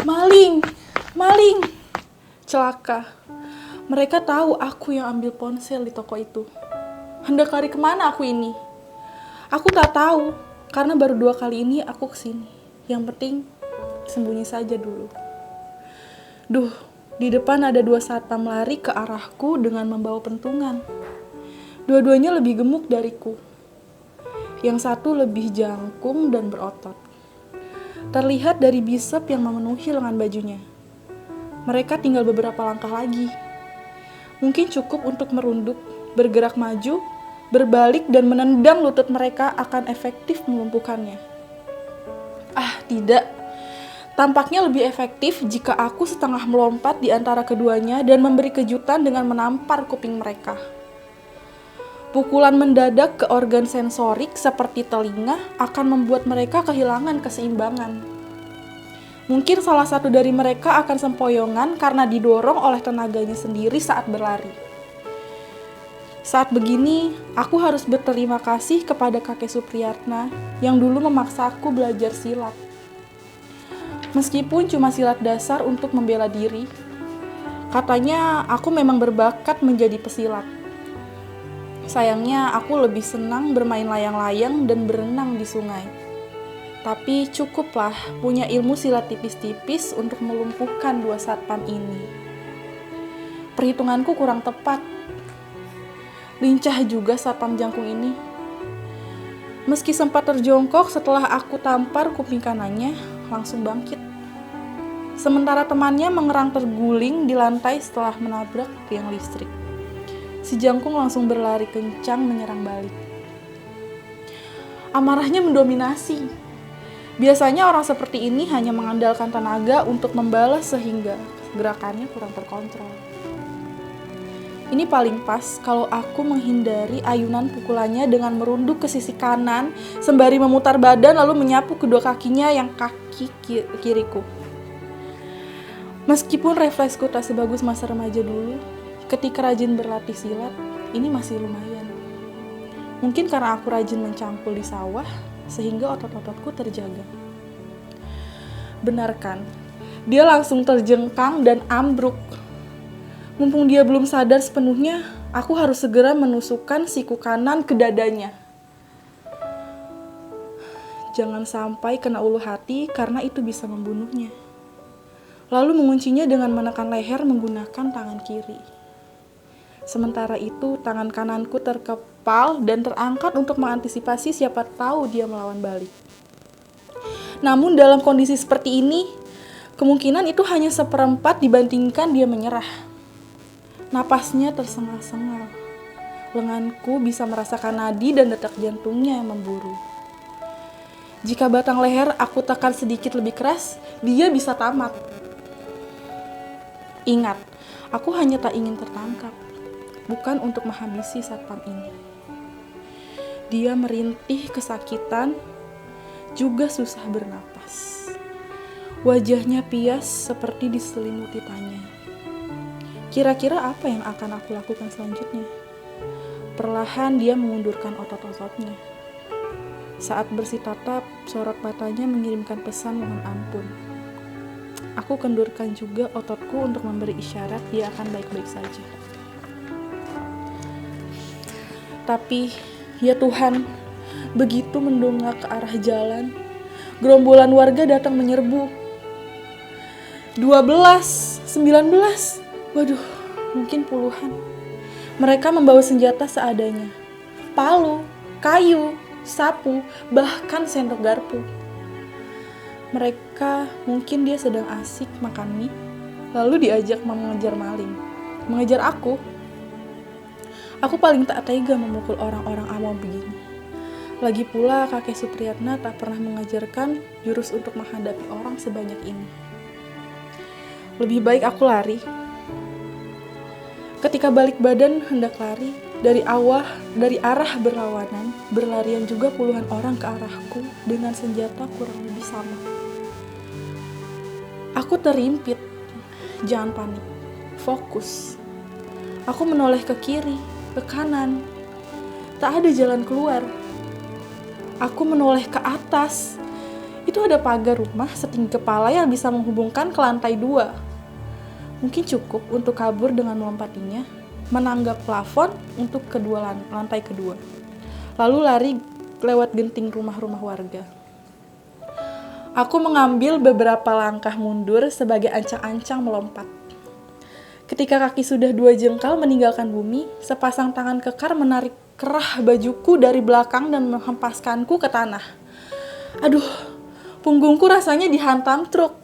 Maling! Maling! Celaka. Mereka tahu aku yang ambil ponsel di toko itu. Hendak lari kemana aku ini? Aku tak tahu, karena baru 2 kali ini aku kesini. Yang penting, sembunyi saja dulu. Duh, di depan ada 2 satpam lari ke arahku dengan membawa pentungan. Dua-duanya lebih gemuk dariku. Yang satu lebih jangkung dan berotot. Terlihat dari bisep yang memenuhi lengan bajunya. Mereka tinggal beberapa langkah lagi. Mungkin cukup untuk merunduk, bergerak maju, berbalik dan menendang lutut mereka akan efektif melumpuhkannya. Ah, tidak. Tampaknya lebih efektif jika aku setengah melompat di antara keduanya dan memberi kejutan dengan menampar kuping mereka. Pukulan mendadak ke organ sensorik seperti telinga akan membuat mereka kehilangan keseimbangan. Mungkin salah satu dari mereka akan sempoyongan karena didorong oleh tenaganya sendiri saat berlari. Saat begini, aku harus berterima kasih kepada kakek Supriyatna yang dulu memaksaku belajar silat. Meskipun cuma silat dasar untuk membela diri, katanya aku memang berbakat menjadi pesilat. Sayangnya aku lebih senang bermain layang-layang dan berenang di sungai. Tapi cukuplah punya ilmu silat tipis-tipis untuk melumpuhkan 2 satpam ini. Perhitunganku kurang tepat. Lincah juga satpam jangkung ini. Meski sempat terjongkok setelah aku tampar kuping kanannya, langsung bangkit. Sementara temannya mengerang terguling di lantai setelah menabrak tiang listrik. Si jangkung langsung berlari kencang menyerang balik. Amarahnya mendominasi. Biasanya orang seperti ini hanya mengandalkan tenaga untuk membalas sehingga gerakannya kurang terkontrol. Ini paling pas kalau aku menghindari ayunan pukulannya dengan merunduk ke sisi kanan sembari memutar badan lalu menyapu kedua kakinya yang kaki kiriku. Meskipun refleksku tak sebagus masa remaja dulu, ketika rajin berlatih silat, ini masih lumayan. Mungkin karena aku rajin mencangkul di sawah, sehingga otot-ototku terjaga. Benar kan? Dia langsung terjengkang dan ambruk. Mumpung dia belum sadar sepenuhnya, aku harus segera menusukkan siku kanan ke dadanya. Jangan sampai kena ulu hati karena itu bisa membunuhnya. Lalu menguncinya dengan menekan leher menggunakan tangan kiri. Sementara itu, tangan kananku terkepal dan terangkat untuk mengantisipasi siapa tahu dia melawan balik. Namun dalam kondisi seperti ini, kemungkinan itu hanya 1/4 dibandingkan dia menyerah. Napasnya tersengal-sengal. Lenganku bisa merasakan nadi dan detak jantungnya yang memburu. Jika batang leher aku tekan sedikit lebih keras, dia bisa tamat. Ingat, aku hanya tak ingin tertangkap. Bukan untuk menghabisi satpam ini. Dia merintih kesakitan, juga susah bernapas. Wajahnya pias seperti diselimuti tanya. Kira-kira apa yang akan aku lakukan selanjutnya? Perlahan dia mengundurkan otot-ototnya. Saat bersitatap, sorot matanya mengirimkan pesan mohon ampun. Aku kendurkan juga ototku untuk memberi isyarat dia akan baik-baik saja. Tapi, ya Tuhan, begitu mendongak ke arah jalan, gerombolan warga datang menyerbu. 12, 19, waduh, mungkin puluhan. Mereka membawa senjata seadanya. Palu, kayu, sapu, bahkan sendok garpu. Mereka mungkin dia sedang asik makan mie, lalu diajak mengejar maling. Mengejar aku. Aku paling tak tega memukul orang-orang awam begini. Lagi pula kakek Supriyatna tak pernah mengajarkan jurus untuk menghadapi orang sebanyak ini. Lebih baik aku lari. Ketika balik badan hendak lari, dari arah berlawanan, berlarian juga puluhan orang ke arahku dengan senjata kurang lebih sama. Aku terimpit. Jangan panik. Fokus. Aku menoleh ke kiri, ke kanan. Tak ada jalan keluar. Aku menoleh ke atas. Itu itu ada pagar rumah setinggi kepala yang bisa menghubungkan ke lantai 2. Mungkin cukup untuk kabur dengan melompatinya, menanggap plafon untuk lantai kedua. Lalu lari lewat genting rumah-rumah warga. Aku mengambil beberapa langkah mundur sebagai ancang-ancang melompat. Ketika kaki sudah 2 jengkal meninggalkan bumi, sepasang tangan kekar menarik kerah bajuku dari belakang dan menghempaskanku ke tanah. Aduh, punggungku rasanya dihantam truk.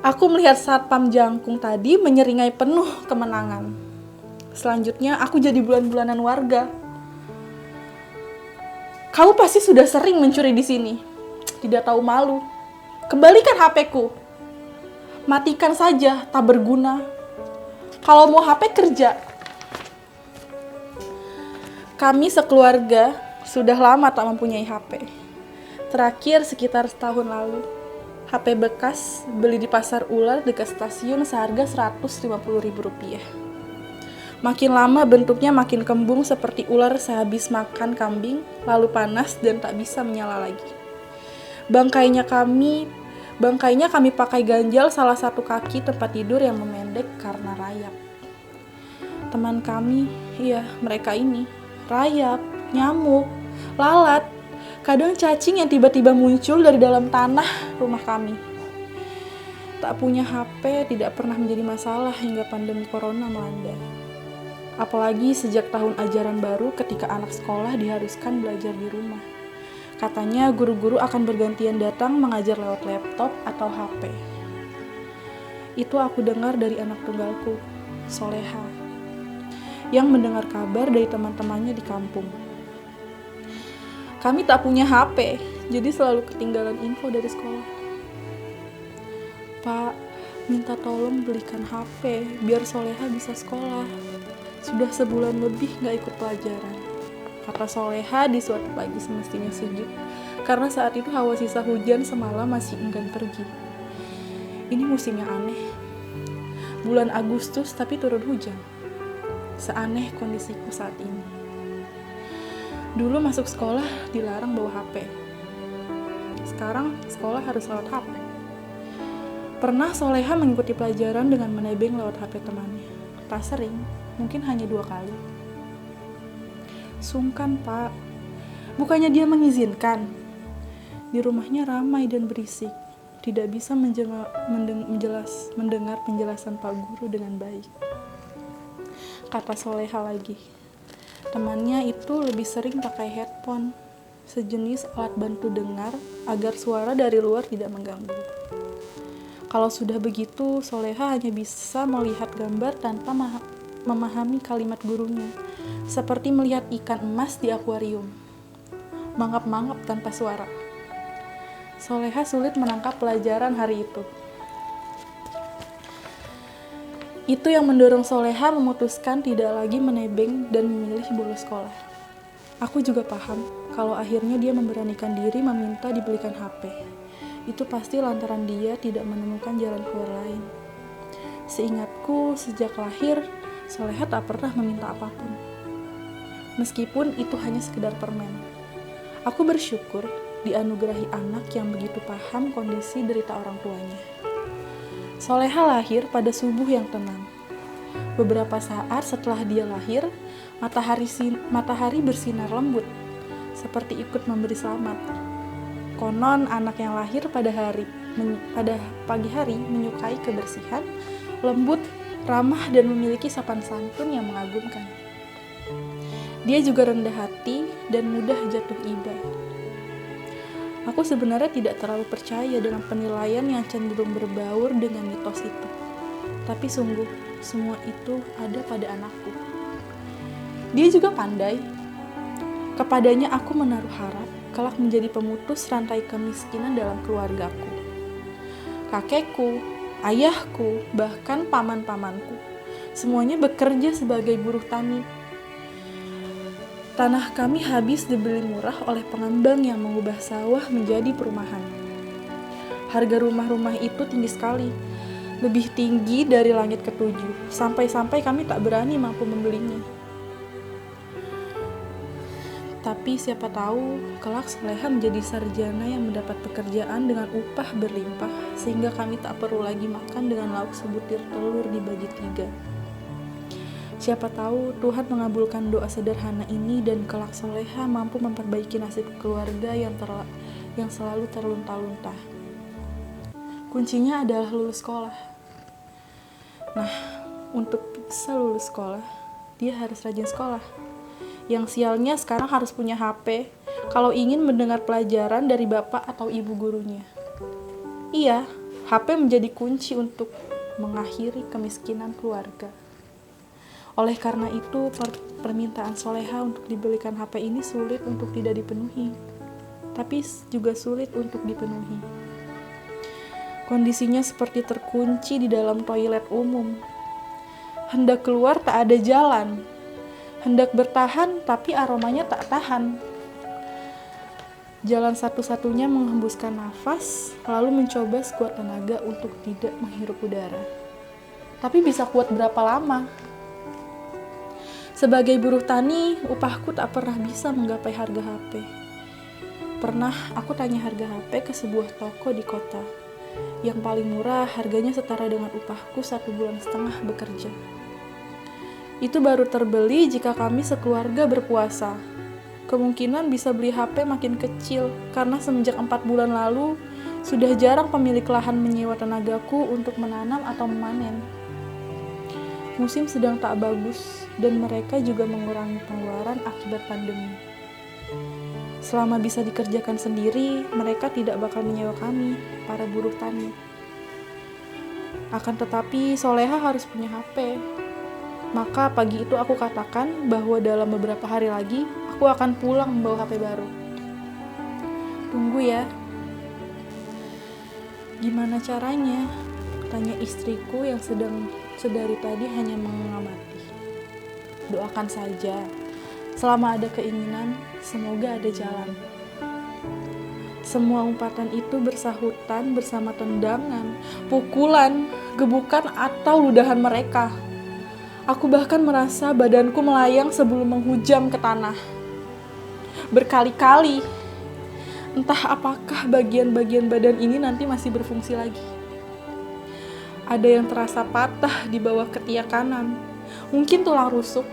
Aku melihat satpam jangkung tadi menyeringai penuh kemenangan. Selanjutnya, aku jadi bulan-bulanan warga. Kamu pasti sudah sering mencuri di sini. Tidak tahu malu. Kembalikan HP-ku. Matikan saja, tak berguna. Kalau mau HP kerja. Kami sekeluarga sudah lama tak mempunyai HP. Terakhir sekitar setahun lalu. HP bekas beli di pasar ular dekat stasiun seharga Rp150.000. Makin lama bentuknya makin kembung seperti ular sehabis makan kambing, lalu panas dan tak bisa menyala lagi. Bangkainya kami pakai ganjal salah satu kaki tempat tidur yang memendek karena rayap. Teman kami, mereka ini, rayap, nyamuk, lalat, kadang cacing yang tiba-tiba muncul dari dalam tanah rumah kami. Tak punya HP tidak pernah menjadi masalah hingga pandemi corona melanda. Apalagi sejak tahun ajaran baru ketika anak sekolah diharuskan belajar di rumah. Katanya guru-guru akan bergantian datang mengajar lewat laptop atau HP. Itu aku dengar dari anak tunggalku, Soleha, yang mendengar kabar dari teman-temannya di kampung. Kami tak punya HP, jadi selalu ketinggalan info dari sekolah. Pak, minta tolong belikan HP biar Soleha bisa sekolah. Sudah sebulan lebih gak ikut pelajaran. Kata Soleha di suatu pagi semestinya sejuk, karena saat itu hawa sisa hujan semalam masih enggan pergi. Ini musim yang aneh. Bulan Agustus tapi turun hujan. Seaneh kondisiku saat ini. Dulu masuk sekolah dilarang bawa HP. Sekarang sekolah harus lewat HP. Pernah Soleha mengikuti pelajaran dengan menebeng lewat HP temannya. Tak sering, mungkin hanya 2 kali. Sungkan, Pak. Bukannya dia mengizinkan. Di rumahnya ramai dan berisik. Tidak bisa mendengar penjelasan Pak Guru dengan baik. Kata Soleha lagi. Temannya itu lebih sering pakai headphone, sejenis alat bantu dengar agar suara dari luar tidak mengganggu. Kalau sudah begitu, Soleha hanya bisa melihat gambar tanpa memahami kalimat gurunya, seperti melihat ikan emas di akuarium, mangap-mangap tanpa suara. Soleha sulit menangkap pelajaran hari itu. Itu yang mendorong Soleha memutuskan tidak lagi menebeng dan memilih bolos sekolah. Aku juga paham kalau akhirnya dia memberanikan diri meminta dibelikan HP. Itu pasti lantaran dia tidak menemukan jalan keluar lain. Seingatku, sejak lahir, Soleha tak pernah meminta apapun. Meskipun itu hanya sekedar permen. Aku bersyukur dianugerahi anak yang begitu paham kondisi derita orang tuanya. Soleha lahir pada subuh yang tenang. Beberapa saat setelah dia lahir, matahari bersinar lembut, seperti ikut memberi selamat. Konon anak yang lahir pada pagi hari menyukai kebersihan, lembut, ramah, dan memiliki sopan santun yang mengagumkan. Dia juga rendah hati dan mudah jatuh iba. Aku sebenarnya tidak terlalu percaya dengan penilaian yang cenderung berbaur dengan mitos itu. Tapi sungguh, semua itu ada pada anakku. Dia juga pandai. Kepadanya aku menaruh harap kelak menjadi pemutus rantai kemiskinan dalam keluargaku. Kakekku, ayahku, bahkan paman-pamanku, semuanya bekerja sebagai buruh tani. Tanah kami habis dibeli murah oleh pengembang yang mengubah sawah menjadi perumahan. Harga rumah-rumah itu tinggi sekali, lebih tinggi dari langit ketujuh, sampai-sampai kami tak berani mampu membelinya. Tapi siapa tahu kelak Soleha menjadi sarjana yang mendapat pekerjaan dengan upah berlimpah sehingga kami tak perlu lagi makan dengan lauk sebutir telur dibagi 3. Siapa tahu Tuhan mengabulkan doa sederhana ini dan kelak Soleha mampu memperbaiki nasib keluarga yang selalu terlunta-lunta. Kuncinya adalah lulus sekolah. Nah, untuk bisa lulus sekolah, dia harus rajin sekolah. Yang sialnya sekarang harus punya HP kalau ingin mendengar pelajaran dari bapak atau ibu gurunya. Iya, HP menjadi kunci untuk mengakhiri kemiskinan keluarga. Oleh karena itu, permintaan Soleha untuk dibelikan HP ini sulit untuk tidak dipenuhi, tapi juga sulit untuk dipenuhi. Kondisinya seperti terkunci di dalam toilet umum. Hendak keluar tak ada jalan. Hendak bertahan, tapi aromanya tak tahan. Jalan satu-satunya menghembuskan nafas, lalu mencoba sekuat tenaga untuk tidak menghirup udara. Tapi bisa kuat berapa lama? Sebagai buruh tani, upahku tak pernah bisa menggapai harga HP. Pernah aku tanya harga HP ke sebuah toko di kota. Yang paling murah harganya setara dengan upahku 1,5 bulan bekerja. Itu baru terbeli jika kami sekeluarga berpuasa. Kemungkinan bisa beli HP makin kecil, karena semenjak 4 bulan lalu, sudah jarang pemilik lahan menyewa tenagaku untuk menanam atau memanen. Musim sedang tak bagus, dan mereka juga mengurangi pengeluaran akibat pandemi. Selama bisa dikerjakan sendiri, mereka tidak bakal menyewa kami, para buruh tani. Akan tetapi, Soleha harus punya HP. Maka pagi itu aku katakan bahwa dalam beberapa hari lagi, aku akan pulang membawa HP baru. Tunggu ya. Gimana caranya? Tanya istriku yang sedari tadi hanya mengamati. Doakan saja. Selama ada keinginan, semoga ada jalan. Semua umpatan itu bersahutan bersama tendangan, pukulan, gebukan atau ludahan mereka. Aku bahkan merasa badanku melayang sebelum menghujam ke tanah. Berkali-kali. Entah apakah bagian-bagian badan ini nanti masih berfungsi lagi. Ada yang terasa patah di bawah ketiak kanan. Mungkin tulang rusuk.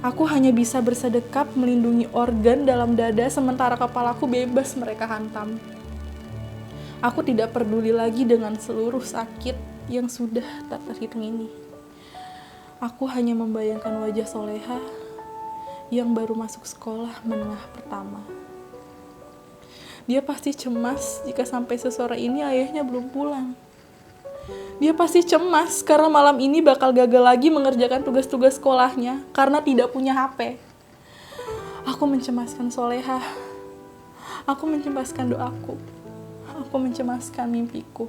Aku hanya bisa bersedekap melindungi organ dalam dada sementara kepalaku bebas mereka hantam. Aku tidak peduli lagi dengan seluruh sakit yang sudah tak terhitung ini. Aku hanya membayangkan wajah Soleha yang baru masuk sekolah menengah pertama. Dia pasti cemas jika sampai sesore ini ayahnya belum pulang. Dia pasti cemas karena malam ini bakal gagal lagi mengerjakan tugas-tugas sekolahnya karena tidak punya HP. Aku mencemaskan Soleha. Aku mencemaskan doaku. Aku mencemaskan mimpiku.